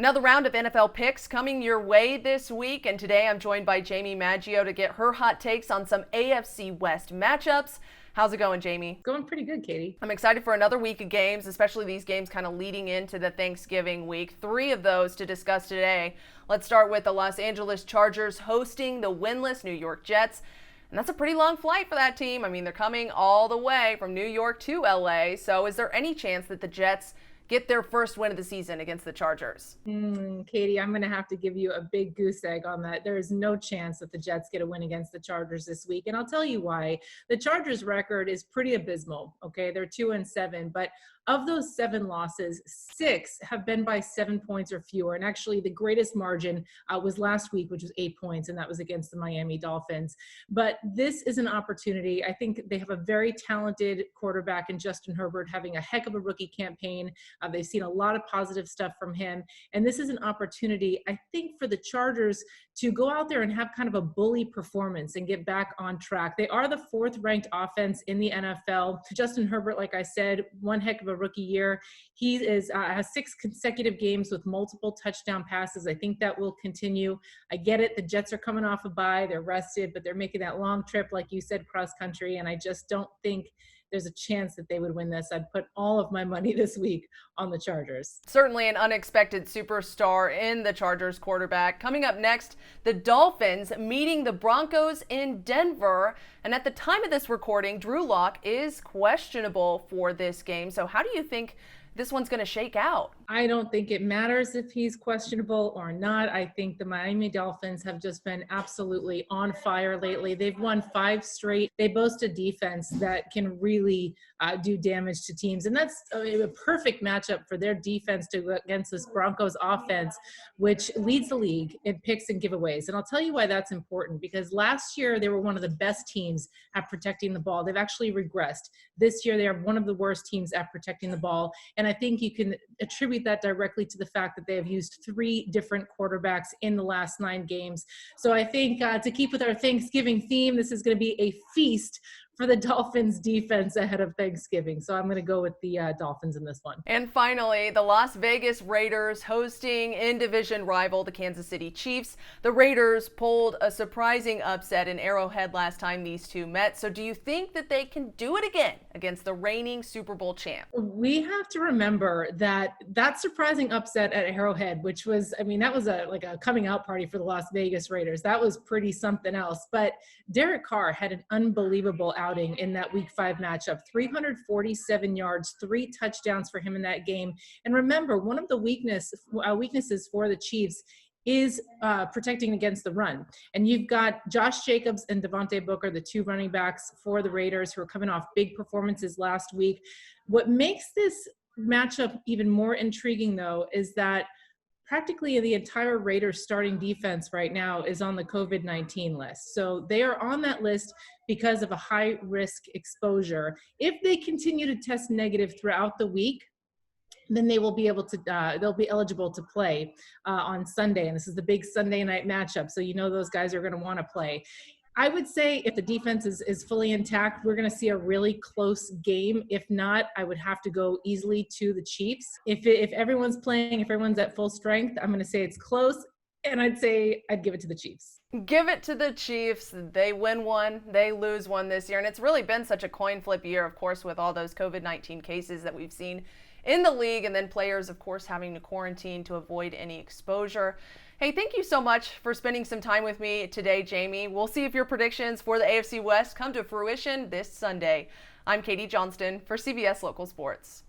Another round of NFL picks coming your way this week, and today I'm joined by Jaime Maggio to get her hot takes on some AFC West matchups. How's it going, Jamie? Going pretty good, Katie. I'm excited for another week of games, especially these games kind of leading into the Thanksgiving week. 3 of those to discuss today. Let's start with the Los Angeles Chargers hosting the winless New York Jets. And that's a pretty long flight for that team. I mean, they're coming all the way from New York to LA. So is there any chance that the Jets get their first win of the season against the Chargers? Katie, I'm going to have to give you a big goose egg on that. There is no chance that the Jets get a win against the Chargers this week. And I'll tell you why. The Chargers record is pretty abysmal. Okay. They're 2-7, but of those 7 losses, 6 have been by 7 points or fewer. And actually the greatest margin was last week, which was 8 points. And that was against the Miami Dolphins. But this is an opportunity. I think they have a very talented quarterback in Justin Herbert, having a heck of a rookie campaign. They've seen a lot of positive stuff from him. And this is an opportunity, I think, for the Chargers to go out there and have kind of a bully performance and get back on track. They are the 4th ranked offense in the NFL. Justin Herbert, like I said, one heck of a rookie year. He has 6 consecutive games with multiple touchdown passes. I think that will continue. I get it. The Jets are coming off a bye. They're rested, but they're making that long trip, like you said, cross country. And I just don't think there's a chance that they would win this. I'd put all of my money this week on the Chargers. Certainly an unexpected superstar in the Chargers quarterback. Coming up next, the Dolphins meeting the Broncos in Denver. And at the time of this recording, Drew Lock is questionable for this game. So how do you think this one's going to shake out? I don't think it matters if he's questionable or not. I think the Miami Dolphins have just been absolutely on fire lately. They've won 5 straight. They boast a defense that can really do damage to teams. And that's a perfect matchup for their defense to go against this Broncos offense, which leads the league in picks and giveaways. And I'll tell you why that's important, because last year they were one of the best teams at protecting the ball. They've actually regressed. This year they are one of the worst teams at protecting the ball. And I think you can attribute that directly to the fact that they have used 3 different quarterbacks in the last 9 games. So I think to keep with our Thanksgiving theme, this is going to be a feast for the Dolphins defense ahead of Thanksgiving. So I'm going to go with the Dolphins in this one. And finally, the Las Vegas Raiders hosting in-division rival, the Kansas City Chiefs. The Raiders pulled a surprising upset in Arrowhead last time these two met. So do you think that they can do it again against the reigning Super Bowl champ? We have to remember that surprising upset at Arrowhead, which was, I mean, that was like a coming out party for the Las Vegas Raiders. That was pretty something else. But Derek Carr had an unbelievable outing in that Week 5 matchup. 347 yards, 3 touchdowns for him in that game. And remember, one of the weaknesses for the Chiefs is protecting against the run. And you've got Josh Jacobs and Devontae Booker, the 2 running backs for the Raiders, who are coming off big performances last week. What makes this matchup even more intriguing, though, is that practically the entire Raiders starting defense right now is on the COVID-19 list. So they are on that list because of a high risk exposure. If they continue to test negative throughout the week, then they will be able to, they'll be eligible to play on Sunday. And this is the big Sunday night matchup. So you know those guys are going to want to play. I would say if the defense is fully intact, we're going to see a really close game. If not, I would have to go easily to the Chiefs. If everyone's playing, if everyone's at full strength, I'm going to say it's close. And I'd give it to the Chiefs. Give it to the Chiefs. They win one, they lose one this year. And it's really been such a coin flip year, of course, with all those COVID-19 cases that we've seen in the league, and then players, of course, having to quarantine to avoid any exposure. Hey, thank you so much for spending some time with me today, Jamie. We'll see if your predictions for the AFC West come to fruition this Sunday. I'm Katie Johnston for CBS Local Sports.